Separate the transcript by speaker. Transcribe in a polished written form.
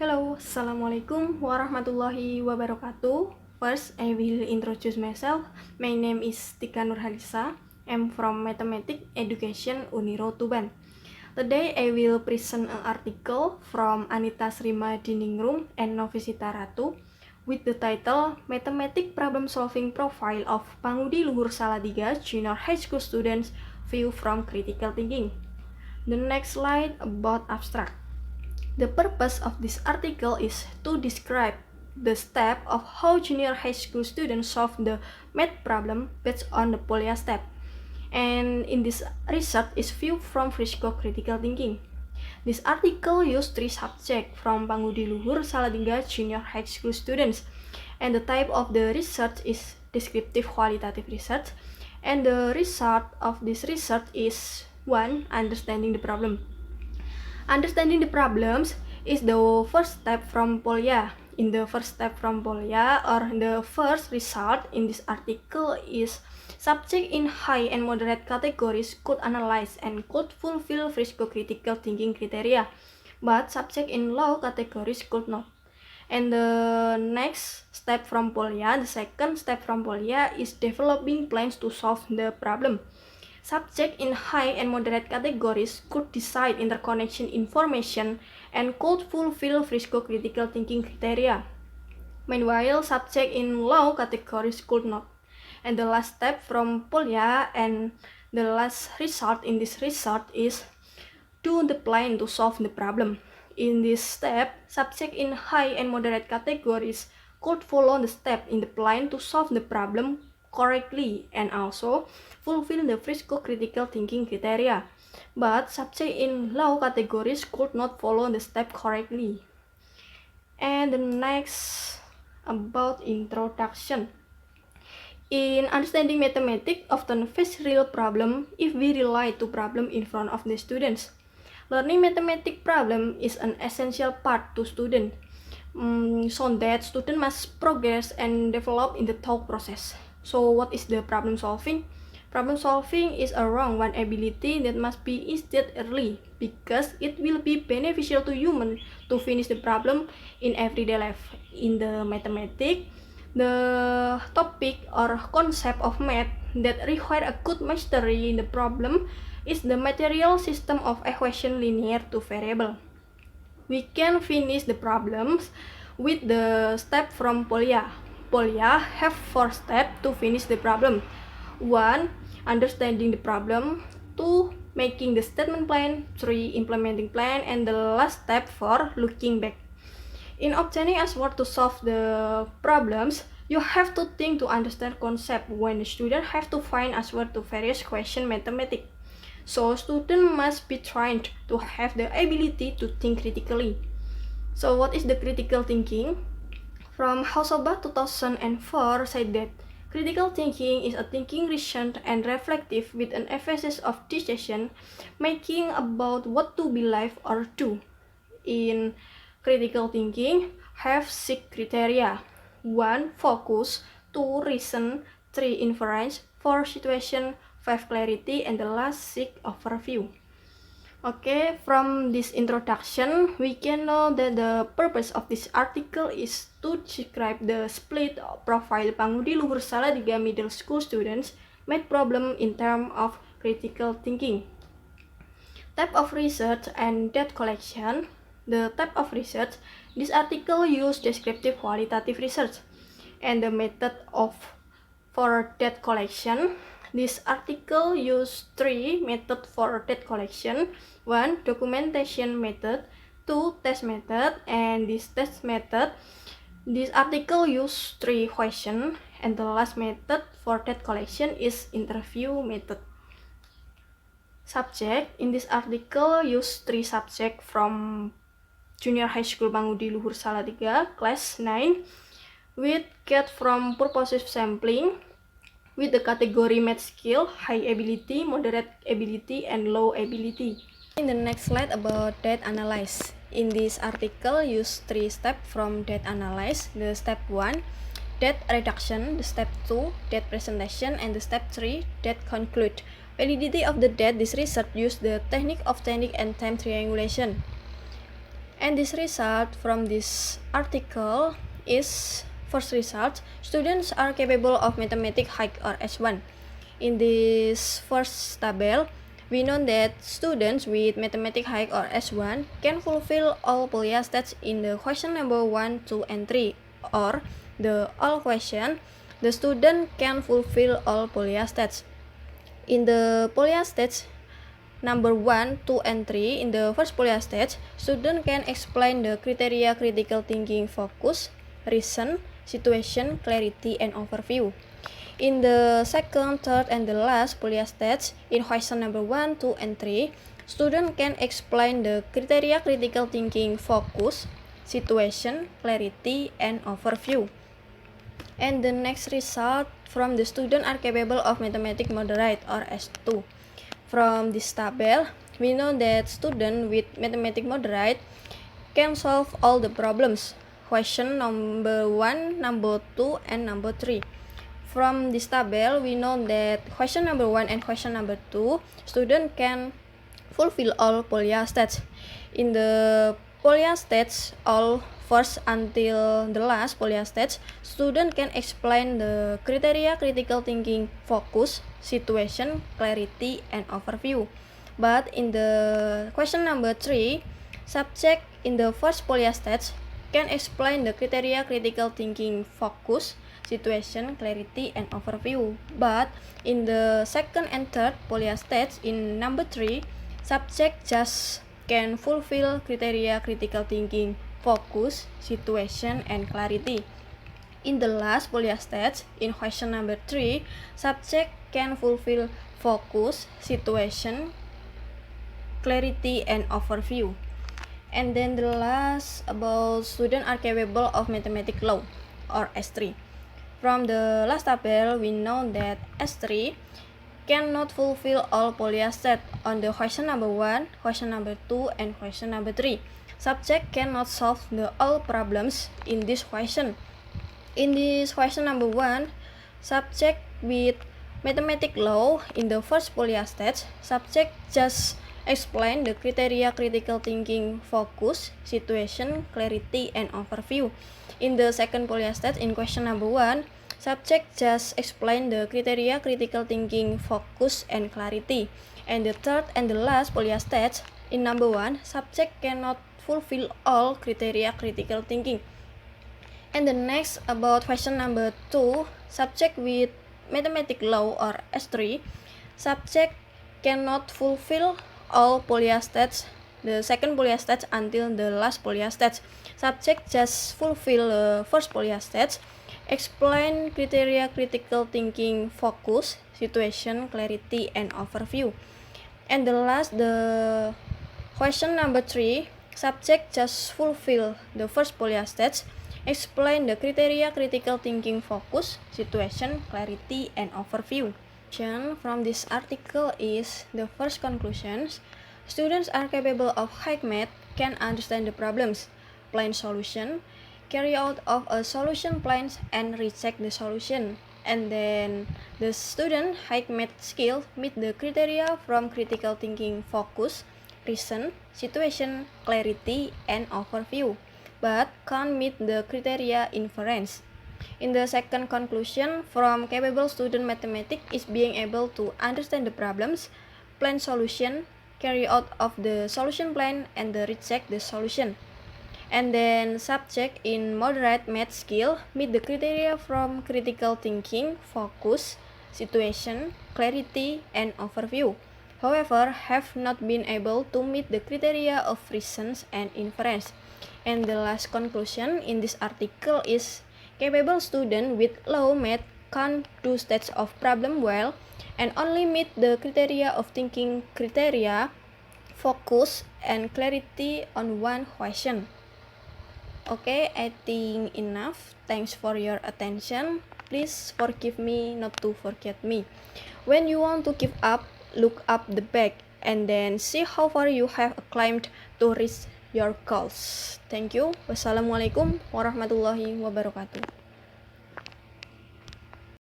Speaker 1: Hello, Assalamualaikum warahmatullahi wabarakatuh. First, I will introduce myself. My name is Tika Nurhalisa. I'm from Mathematics Education Uniro Tuban. Today, I will present an article from Anita Srima Diningrum and Novisita Ratu with the title Mathematics Problem Solving Profile of Pangudi Luhur Salatiga Junior High School Students View from Critical Thinking. The next slide about abstract. The purpose of this article is to describe the step of how junior high school students solve the math problem based on the Polya step. And in this research is viewed from Frisco critical thinking. This article used 3 subjects from Pangudi Luhur Salatiga junior high school students. And the type of the research is descriptive qualitative research. And the result of this research is 1. Understanding the problem. Understanding the problems is the first step from Polya. In the first step from Polya, or the first result in this article is subject in high and moderate categories could analyze and could fulfill Frisco critical thinking criteria, but subject in low categories could not. And the next step from Polya, the second step from Polya is developing plans to solve the problem. Subject in high and moderate categories could decide interconnection information and could fulfill Frisco critical thinking criteria. Meanwhile, subject in low categories could not. And the last step from Polya and the last result in this result is do the plan to solve the problem. In this step, subject in high and moderate categories could follow the step in the plan to solve the problem correctly and also fulfill the Frisco critical thinking criteria, but subject in low categories could not follow the step correctly. And the next about introduction. In understanding mathematics, often face real problem if we rely to problem in front of the students. Learning mathematics problem is an essential part to student, so that student must progress and develop in the thought process. So what is the problem solving? Problem solving is a one ability that must be instilled early because it will be beneficial to human to finish the problem in everyday life. In the mathematics, the topic or concept of math that require a good mastery in the problem is the material system of equation linear to variable. We can finish the problems with the step from Polya. Polya have 4 steps to finish the problem. 1. Understanding the problem. 2. Making the statement plan. 3. Implementing plan. And the last step 4. Looking back. In obtaining answer to solve the problems, you have to think to understand concept when the student have to find answer to various question mathematics. So student must be trained to have the ability to think critically. So what is the critical thinking? From Hausoba 2004 said that critical thinking is a thinking reasoned and reflective with an emphasis of decision making about what to believe or do. In critical thinking, have 6 criteria. 1. Focus. 2. Reason. 3. Inference. 4. Situation. 5. Clarity. And the last 6. Overview. Okay, from this introduction, we can know that the purpose of this article is to describe the split profile Pangudi Luhur Salatiga middle school students math problem in terms of critical thinking. Type of research and data collection. The type of research, this article uses descriptive qualitative research, and the method for data collection. This article uses 3 methods for data collection. 1. Documentation method. 2. Test method. And this test method, this article uses 3 questions. And the last method for data collection is interview method. Subject, in this article use 3 subjects from Junior High School Pangudi Luhur Salatiga, class 9, with get from purposive sampling, with the category math skill, high ability, moderate ability, and low ability. In the next slide about data analysis. In this article, use 3 steps from data analysis. The step 1, data reduction. The step 2, data presentation. And the step 3, data conclude. Validity of the data, this research used the technique of technique and time triangulation. And this result from this article is first result, students are capable of mathematics high or S1. In this first table, we know that students with mathematics high or S1 can fulfill all Polya stats in the question number 1, 2, and 3, or the all question, the student can fulfill all Polya stats. In the Polya stats number 1, 2, and 3, in the first Polya stage, student can explain the criteria critical thinking, focus, reason, situation, clarity, and overview. In the second, third, and the last Polya stage, in question number 1, 2, and 3, student can explain the criteria critical thinking, focus, situation, clarity, and overview. And the next result from the student are capable of mathematics moderate or S2. From this table, we know that students with mathematics moderate can solve all the problems. Question number 1, number 2, and number 3. From this table, we know that question number 1 and question number 2, student can fulfill all Polya stats. In the Polya stats, all first until the last Polya stats, student can explain the criteria critical thinking, focus, situation, clarity, and overview. But in the question number 3, subject in the first Polya stats can explain the criteria critical thinking, focus, situation, clarity, and overview. But in the second and third Polya stats in number 3, subject just can fulfill criteria critical thinking, focus, situation, and clarity. In the last Polya stats, in question number 3, subject can fulfill focus, situation, clarity, and overview. And then the last about students are capable of mathematics low or S3. From the last table, we know that S3 cannot fulfill all Polya stats on the question number 1, question number 2, and question number 3. Subject cannot solve the all problems in this question. In this question number 1, subject with mathematics low in the first Polya stats, subject just explain the criteria critical thinking, focus, situation, clarity, and overview. In the second Polya stats, in question number 1, subject just explain the criteria critical thinking, focus, and clarity. And the third and the last Polya stats, in number 1, subject cannot fulfill all criteria critical thinking. And the next about question number 2, subject with mathematics low or S3, subject cannot fulfill all Polya stats, the second Polya stats until the last Polya stats. Subject just fulfill the first Polya stats, explain criteria critical thinking, focus, situation, clarity, and overview. And the last, the question number 3, subject just fulfill the first Polya stats, explain the criteria critical thinking, focus, situation, clarity, and overview. From this article is the first conclusions. Students are capable of high math, can understand the problems, plan solution, carry out of a solution plans, and recheck the solution. And then the student high math skill meet the criteria from critical thinking, focus, reason, situation, clarity, and overview, but can't meet the criteria inference. In the second conclusion, from capable student, mathematics is being able to understand the problems, plan solution, carry out of the solution plan, and the recheck the solution. And then subject in moderate math skill meet the criteria from critical thinking, focus, situation, clarity, and overview. However, have not been able to meet the criteria of reasons and inference. And the last conclusion in this article is capable student with low math can't do stats of problem well and only meet the criteria of thinking criteria, focus, and clarity on one question. Okay, I think enough. Thanks for your attention. Please forgive me not to forget me. When you want to give up, look up the back and then see how far you have climbed to reach your goals. Thank you. Wassalamualaikum warahmatullahi wabarakatuh.